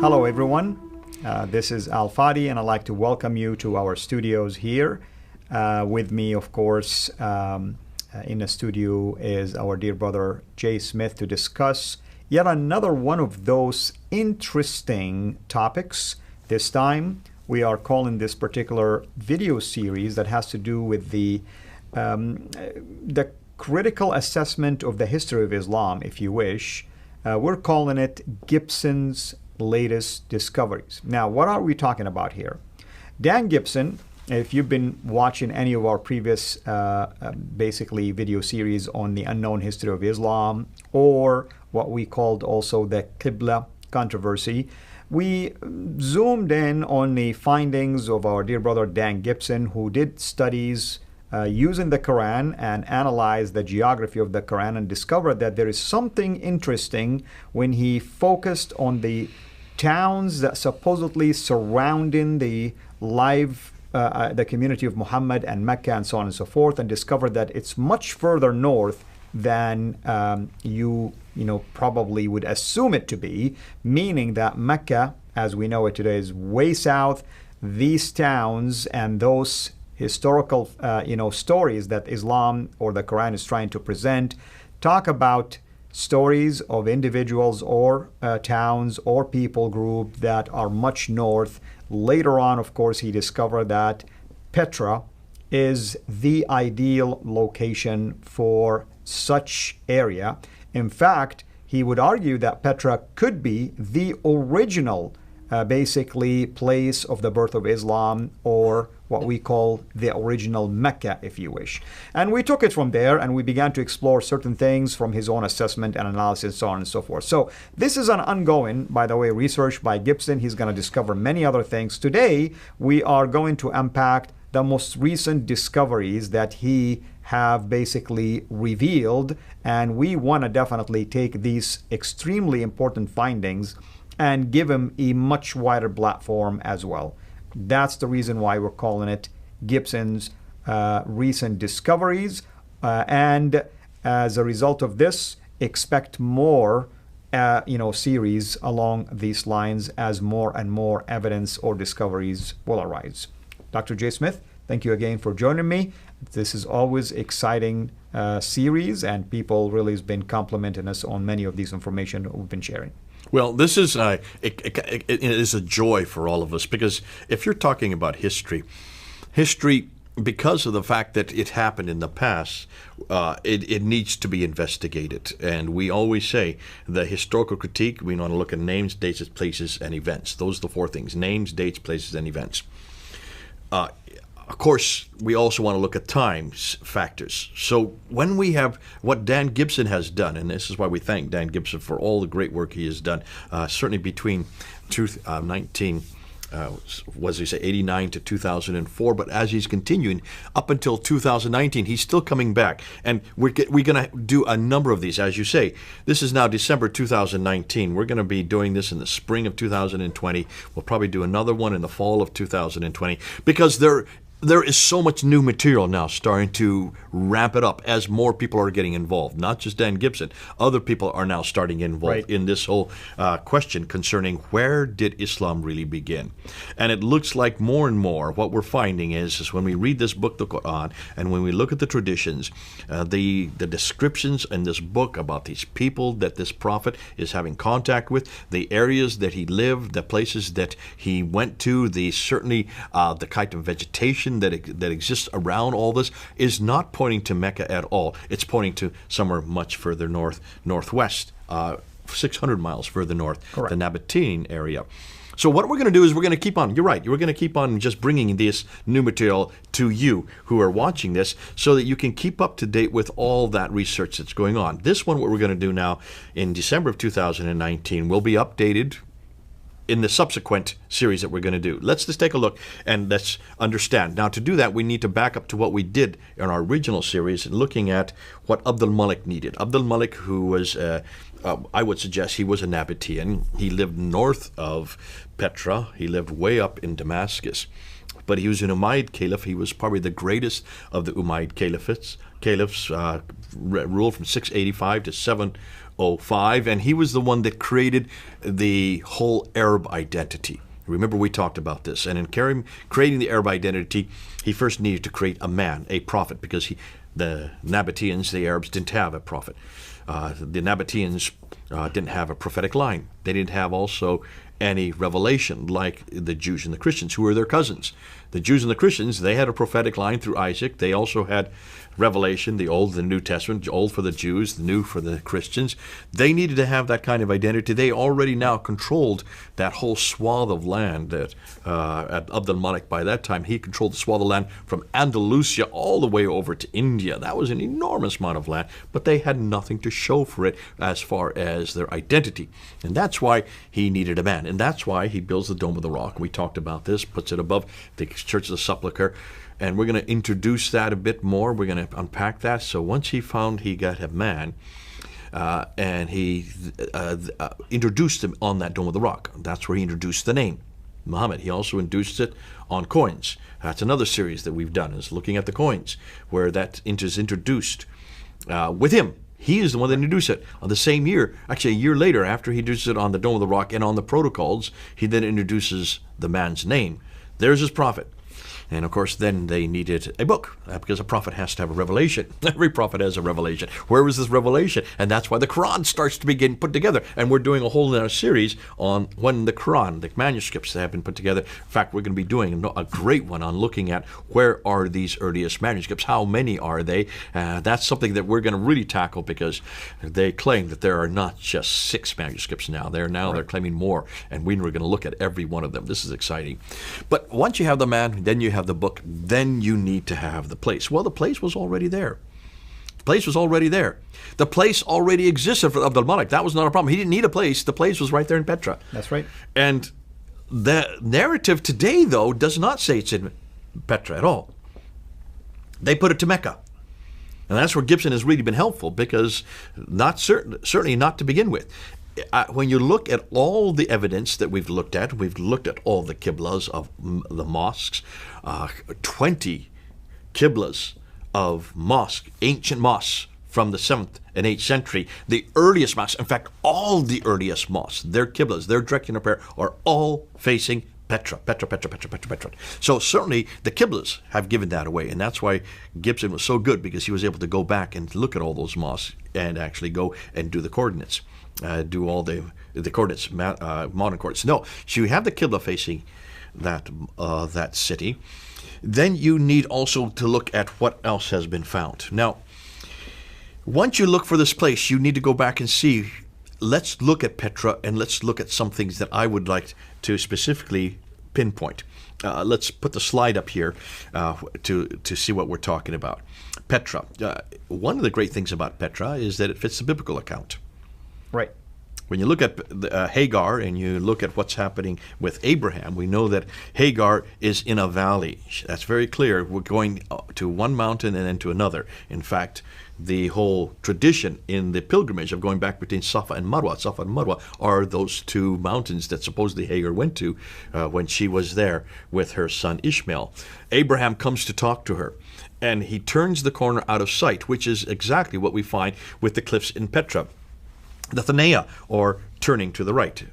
Hello, everyone. This is Al Fadi, and I'd like to welcome you to our studios here. With me, of course, in the studio is our dear brother Jay Smith to discuss yet another one of those interesting topics. This time, we are calling this particular video series that has to do with the critical assessment of the history of Islam, if you wish. We're calling it Gibson's latest discoveries. Now, what are we talking about here? Dan Gibson, if you've been watching any of our previous basically video series on the unknown history of Islam, or what we called also the Qibla controversy, we zoomed in on the findings of our dear brother Dan Gibson, who did studies using the Quran and analyzed the geography of the Quran and discovered that there is something interesting when he focused on the towns that supposedly surrounding the the community of Muhammad and Mecca and so on and so forth, and discovered that it's much further north than you probably would assume it to be, meaning that Mecca, as we know it today, is way south. These towns and those historical stories that Islam or the Quran is trying to present talk about stories of individuals or towns or people group that are much north. Later on, of course, he discovered that Petra is the ideal location for such area. In fact, he would argue that Petra could be the original basically place of the birth of Islam, or what we call the original Mecca, if you wish. And we took it from there and we began to explore certain things from his own assessment and analysis, so on and so forth. So this is an ongoing, by the way, research by Gibson. He's going to discover many other things. Today, we are going to unpack the most recent discoveries that he have basically revealed, and we want to definitely take these extremely important findings and give him a much wider platform as well. That's the reason why we're calling it Gibson's recent discoveries. And as a result of this, expect more series along these lines as more and more evidence or discoveries will arise. Dr. J. Smith, thank you again for joining me. This is always exciting series, and people really has been complimenting us on many of these information that we've been sharing. Well, this is it is a joy for all of us, because if you're talking about history, because of the fact that it happened in the past, it needs to be investigated. And we always say the historical critique, we want to look at names, dates, places, and events. Those are the four things: names, dates, places, and events. Of course, we also want to look at times factors. So when we have what Dan Gibson has done, and this is why we thank Dan Gibson for all the great work he has done, certainly between 89 to 2004, but as he's continuing up until 2019, he's still coming back. And we're going to do a number of these. As you say, this is now December 2019. We're going to be doing this in the spring of 2020. We'll probably do another one in the fall of 2020, because there is so much new material now starting to ramp it up as more people are getting involved. Not just Dan Gibson. Other people are now starting involved in this whole question concerning where did Islam really begin. And it looks like more and more what we're finding is when we read this book, the Quran, and when we look at the traditions, the descriptions in this book about these people that this prophet is having contact with, the areas that he lived, the places that he went to, the kind of vegetation that exists around all this is not pointing to Mecca at all. It's pointing to somewhere much further northwest, 600 miles further north, Correct. The Nabatean area. So what we're going to do is we're going to keep on, you're right, we're going to keep on just bringing this new material to you who are watching this so that you can keep up to date with all that research that's going on. This one, what we're going to do now in December of 2019, will be updated in the subsequent series that we're going to do. Let's just take a look and let's understand. Now, to do that, we need to back up to what we did in our original series, looking at what Abdul Malik needed. Abdul Malik, who was, I would suggest he was a Nabatean. He lived north of Petra. He lived way up in Damascus. but he was an Umayyad caliph. He was probably the greatest of the Umayyad caliphs, ruled from 685 to 705, and he was the one that created the whole Arab identity. Remember, we talked about this. And in creating the Arab identity, he first needed to create a man, a prophet, because the Nabateans, the Arabs, didn't have a prophet. The Nabateans didn't have a prophetic line. They didn't have also any revelation like the Jews and the Christians, who were their cousins. The Jews and the Christians, they had a prophetic line through Isaac. They also had revelation, the Old and the New Testament, Old for the Jews, the New for the Christians. They needed to have that kind of identity. They already now controlled that whole swath of land that Abd al-Malik, by that time, he controlled the swath of land from Andalusia all the way over to India. That was an enormous amount of land, but they had nothing to show for it as far as their identity. And that's why he needed a man. And that's why he builds the Dome of the Rock. We talked about this, puts it above the Church of the Sepulchre. And we're going to introduce that a bit more. We're going to unpack that. So once he found he got a man, and he introduced him on that Dome of the Rock. That's where he introduced the name, Muhammad. He also introduced it on coins. That's another series that we've done, is looking at the coins, where that is introduced with him. He is the one that introduced it. On the same year, actually a year later, after he introduced it on the Dome of the Rock and on the protocols, he then introduces the man's name. There's his prophet. And of course, then they needed a book, because a prophet has to have a revelation. Every prophet has a revelation. Where was this revelation? And that's why the Quran starts to begin put together. And we're doing a whole other series on when the Quran, the manuscripts that have been put together. In fact, we're going to be doing a great one on looking at where are these earliest manuscripts, how many are they. That's something that we're going to really tackle, because they claim that there are not just 6 manuscripts now. They're claiming more, and we're going to look at every one of them. This is exciting. But once you have the man, then you have the book, then you need to have the place. Well, the place was already there. The place was already there. The place already existed for Abd al-Malik. That was not a problem. He didn't need a place. The place was right there in Petra. That's right. And the narrative today, though, does not say it's in Petra at all. They put it to Mecca. And that's where Gibson has really been helpful, because certainly not to begin with. When you look at all the evidence that we've looked at all the qiblas of the mosques, 20 qiblas of mosque, ancient mosques from the 7th and 8th century, the earliest mosques, in fact, all the earliest mosques, their qiblas, their direction of prayer, are all facing Petra. So certainly the qiblas have given that away, and that's why Gibson was so good, because he was able to go back and look at all those mosques and actually go and do the coordinates. Do all the coordinates, modern coordinates. No, so you have the Qibla facing that city. Then you need also to look at what else has been found. Now, once you look for this place, you need to go back and see. Let's look at Petra, and let's look at some things that I would like to specifically pinpoint. Let's put the slide up here to see what we're talking about. Petra. One of the great things about Petra is that it fits the biblical account. Right. When you look at Hagar and you look at what's happening with Abraham, we know that Hagar is in a valley. That's very clear. We're going to one mountain and then to another. In fact, the whole tradition in the pilgrimage of going back between Safa and Marwa are those 2 mountains that supposedly Hagar went to when she was there with her son Ishmael. Abraham comes to talk to her, and he turns the corner out of sight, which is exactly what we find with the cliffs in Petra. The Thanea, or turning to the right.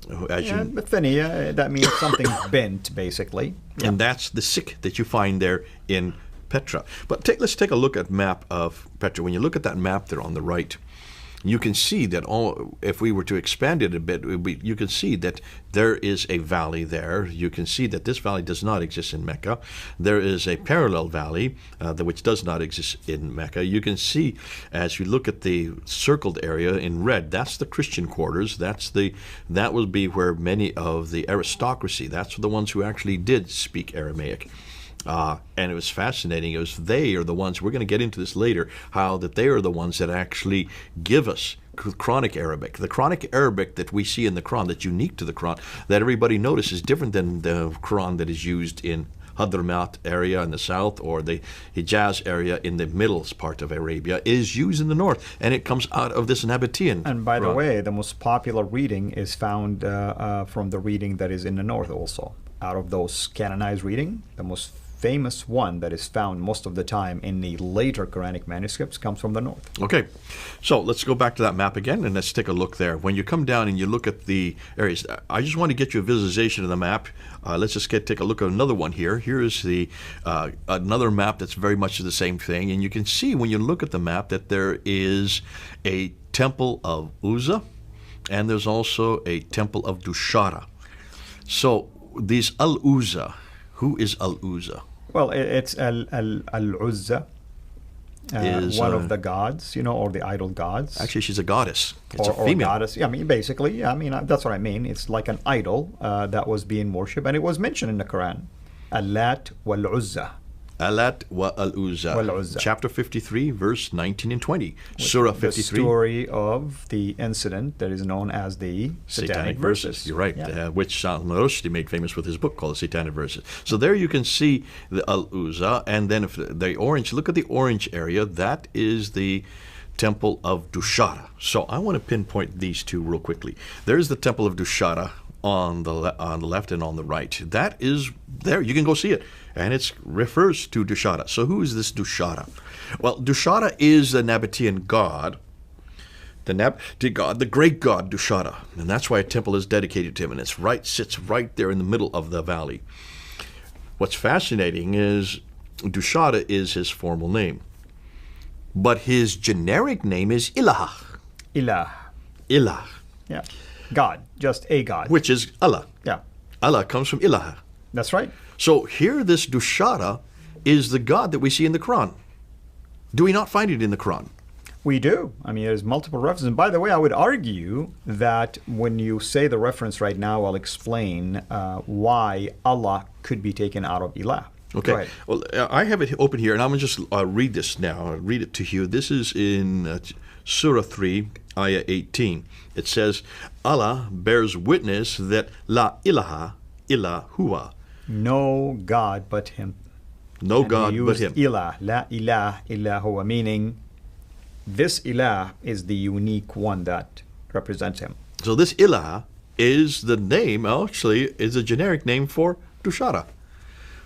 Thanea, that means something bent, basically. And that's the sikh that you find there in Petra. But let's take a look at map of Petra. When you look at that map there on the right, you can see that if we were to expand it a bit, you can see that there is a valley there. You can see that this valley does not exist in Mecca. There is a parallel valley which does not exist in Mecca. You can see, as you look at the circled area in red, that's the Christian quarters. That would be where many of the aristocracy, that's the ones who actually did speak Aramaic. And it was fascinating. They are the ones, we're going to get into this later, how that they are the ones that actually give us Quranic Arabic. The Quranic Arabic that we see in the Quran, that's unique to the Quran, that everybody notices is different than the Quran that is used in Hadramaut area in the south, or the Hijaz area in the middle part of Arabia, is used in the north, and it comes out of this Nabatean. And by the Quran. way, the most popular reading is found from the reading that is in the north also. out of those canonized reading, the most famous one that is found most of the time in the later Quranic manuscripts comes from the north. Okay, so let's go back to that map again and let's take a look there. When you come down and you look at the areas, I just want to get you a visualization of the map. Let's just take a look at another one here. Here is the another map that's very much the same thing, and you can see when you look at the map that there is a temple of Uzzah, and there's also a temple of Dushara. So these Al-Uzzah, who is Al-Uzzah? Well, it's Al-Uzza, one of the gods, or the idol gods. Actually, she's a goddess. It's or a female. Or goddess. Yeah, I mean, basically, that's what I mean. It's like an idol that was being worshipped, and it was mentioned in the Quran. Al-Lat wal-Uzza. Alat wa al-Uzza. Chapter 53, verse 19 and 20. Surah 53. The story of the incident that is known as the Satanic Verses. You're right, Yeah. which Salman Rushdie made famous with his book called The Satanic Verses. So there you can see the Al-Uzza, and then if the orange, look at the orange area, that is the temple of Dushara. So I want to pinpoint these two real quickly. There's the temple of Dushara on the left and on the right. That is there. You can go see it. And it refers to Dushara. So who is this Dushara? Well, Dushara is the Nabatean god, the great god Dushara. And that's why a temple is dedicated to him. And sits right there in the middle of the valley. What's fascinating is Dushara is his formal name. But his generic name is Ilah. Ilah. Yeah. God. Just a God. Which is Allah. Yeah. Allah comes from Ilah. That's right. So here this Dushara is the God that we see in the Quran. Do we not find it in the Quran? We do. I mean, there's multiple references. And by the way, I would argue that when you say the reference right now, I'll explain why Allah could be taken out of Ilah. Okay. Go ahead. Well, I have it open here, and I'm going to just read this now. I'll read it to you. This is in Surah 3, Ayah 18. It says, Allah bears witness that La ilaha illa huwa. No God but Him. No And God he but used Him. Ilah, La ilaha illa huwa, meaning this Ilah is the unique one that represents Him. So this Ilah is the name, actually, is a generic name for Dushara.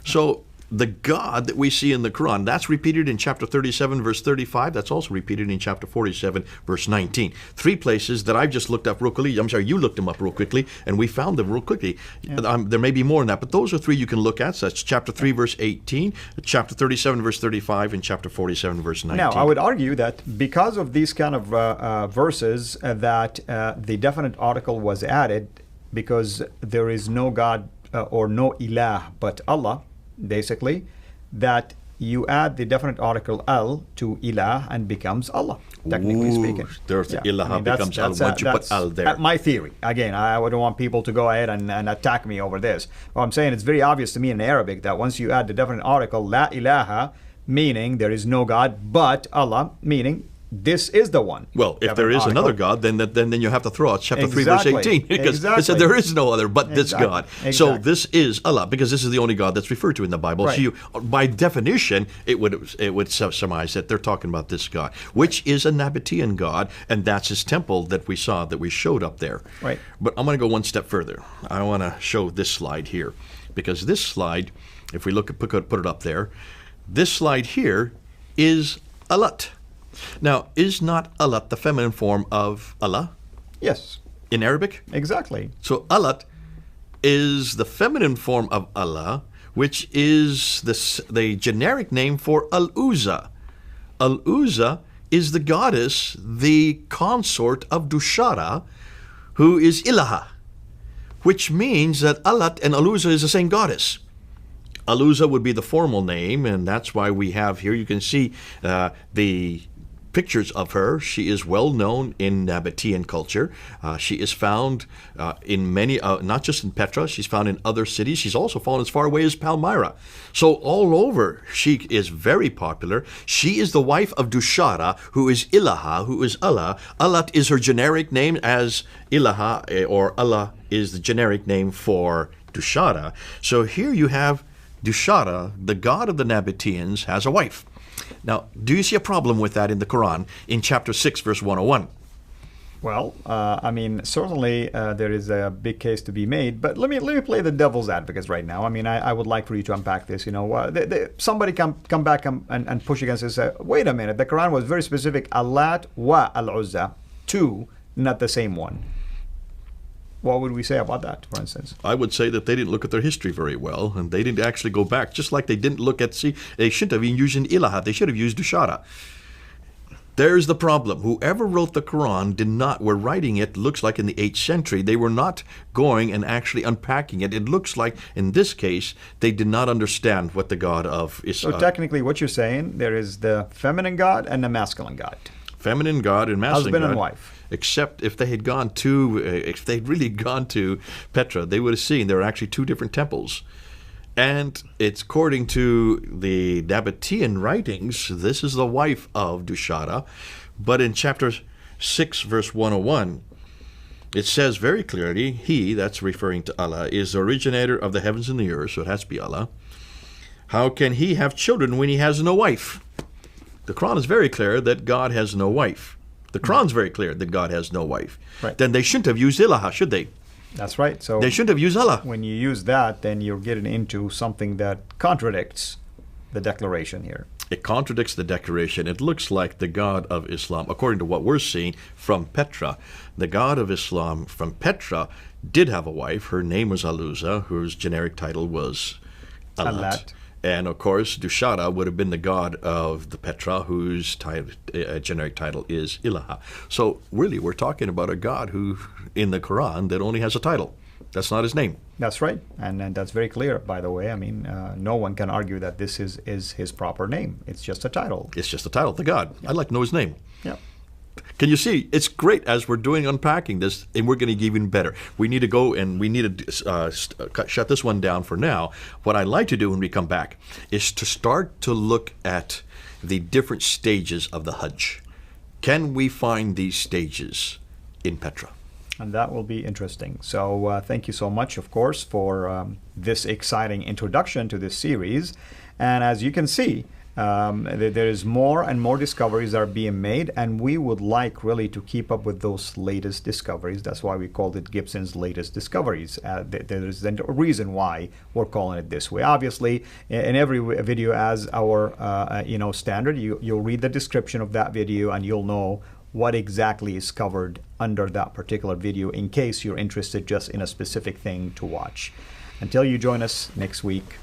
So the God that we see in the Quran, that's repeated in chapter 37, verse 35. That's also repeated in chapter 47, verse 19. 3 places that I've just looked up real quickly. I'm sorry, you looked them up real quickly, and we found them real quickly. Yeah. There may be more than that, but those are 3 you can look at. So that's chapter 3, verse 18, chapter 37, verse 35, and chapter 47, verse 19. Now, I would argue that because of these kind of verses, that the definite article was added because there is no God or no Ilah but Allah, basically, that you add the definite article al to ilah and becomes Allah, technically speaking. There's ilah becomes al once you put al there. That's my theory. Again, I wouldn't want people to go ahead and attack me over this. But I'm saying it's very obvious to me in Arabic that once you add the definite article, la ilaha, meaning there is no God but Allah, meaning this is the one. Well, if there is another God, then you have to throw out chapter 3, verse 18, because it said there is no other but this God. So this is Allah, because this is the only God that's referred to in the Bible. Right. So you, by definition, it would surmise that they're talking about this God, which is a Nabatean God, and that's his temple that we saw, that we showed up there. Right. But I'm going to go one step further. I want to show this slide here, because this slide, if we look at put it up there, this slide here is Alat. Now, is not Alat the feminine form of Allah? Yes. In Arabic? Exactly. So Alat is the feminine form of Allah, which is the generic name for Al-Uzza. Al-Uzza is the goddess, the consort of Dushara, who is Ilaha, which means that Alat and Al-Uzza is the same goddess. Al-Uzza would be the formal name, and that's why we have here, you can see the pictures of her. She is well known in Nabatean culture. She is found in many, not just in Petra, she's found in other cities. She's also found as far away as Palmyra. So all over, she is very popular. She is the wife of Dushara, who is Ilaha, who is Allah. Alat is her generic name, as Ilaha or Allah is the generic name for Dushara. So here you have Dushara, the god of the Nabateans, has a wife. Now, do you see a problem with that in the Quran in chapter 6, verse 101? Well, I mean, certainly there is a big case to be made, but let me play the devil's advocate right now. I mean, I would like for you to unpack this. You know, somebody come back and push against this. Wait a minute, the Quran was very specific. Allat wa al-Uzza, two, not the same one. What would we say about that, for instance? I would say that they didn't look at their history very well, and they didn't actually go back. Just like they didn't look at, they shouldn't have even used an ilaha. They should have used dushara. There's the problem. Whoever wrote the Quran were writing it, looks like in the 8th century. They were not going and actually unpacking it. It looks like, in this case, they did not understand what the God of Islam. So technically what you're saying, there is the feminine God and the masculine God. Feminine God and masculine Husband God. and wife. Except if they had gone to, if they'd really gone to Petra, they would have seen there are actually two different temples. And it's according to the Nabatean writings, this is the wife of Dushara. But in chapter 6, verse 101, it says very clearly, he, that's referring to Allah, is the originator of the heavens and the earth, so it has to be Allah. How can he have children when he has no wife? The Quran is very clear that God has no wife. The Quran's very clear that God has no wife. Right. Then they shouldn't have used ilaha, should they? That's right. So they shouldn't have used Allah. When you use that, then you're getting into something that contradicts the declaration here. It contradicts the declaration. It looks like the God of Islam, according to what we're seeing from Petra, the God of Islam from Petra did have a wife. Her name was Aluza, whose generic title was Allat. And of course, Dushara would have been the god of the Petra, whose generic title is Ilaha. So really, we're talking about a god who, in the Quran, that only has a title. That's not his name. That's right, and that's very clear, by the way. I mean, no one can argue that this is his proper name. It's just a title. It's just a title, the god. Yeah. I'd like to know his name. Yeah. Can you see? It's great as we're doing unpacking this, and we're going to get even better. We need to go and we need to shut this one down for now. What I'd like to do when we come back is to start to look at the different stages of the Hajj. Can we find these stages in Petra? And that will be interesting. So thank you so much, of course, for this exciting introduction to this series. And as you can see, there is more and more discoveries that are being made, and we would like really to keep up with those latest discoveries. That's why we called it Gibson's latest discoveries. There's a reason why we're calling it this way. Obviously, in every video, as our standard, you'll read the description of that video and you'll know what exactly is covered under that particular video in case you're interested just in a specific thing to watch. Until you join us next week,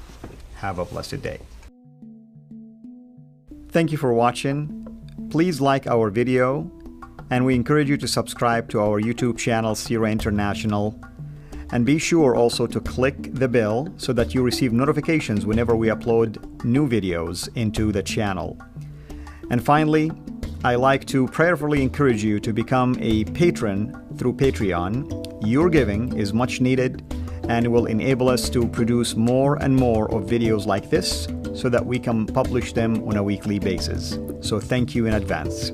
have a blessed day. Thank you for watching. Please like our video, and we encourage you to subscribe to our YouTube channel, Sira International. And be sure also to click the bell so that you receive notifications whenever we upload new videos into the channel. And finally, I like to prayerfully encourage you to become a patron through Patreon. Your giving is much needed and will enable us to produce more and more of videos like this so that we can publish them on a weekly basis. So thank you in advance.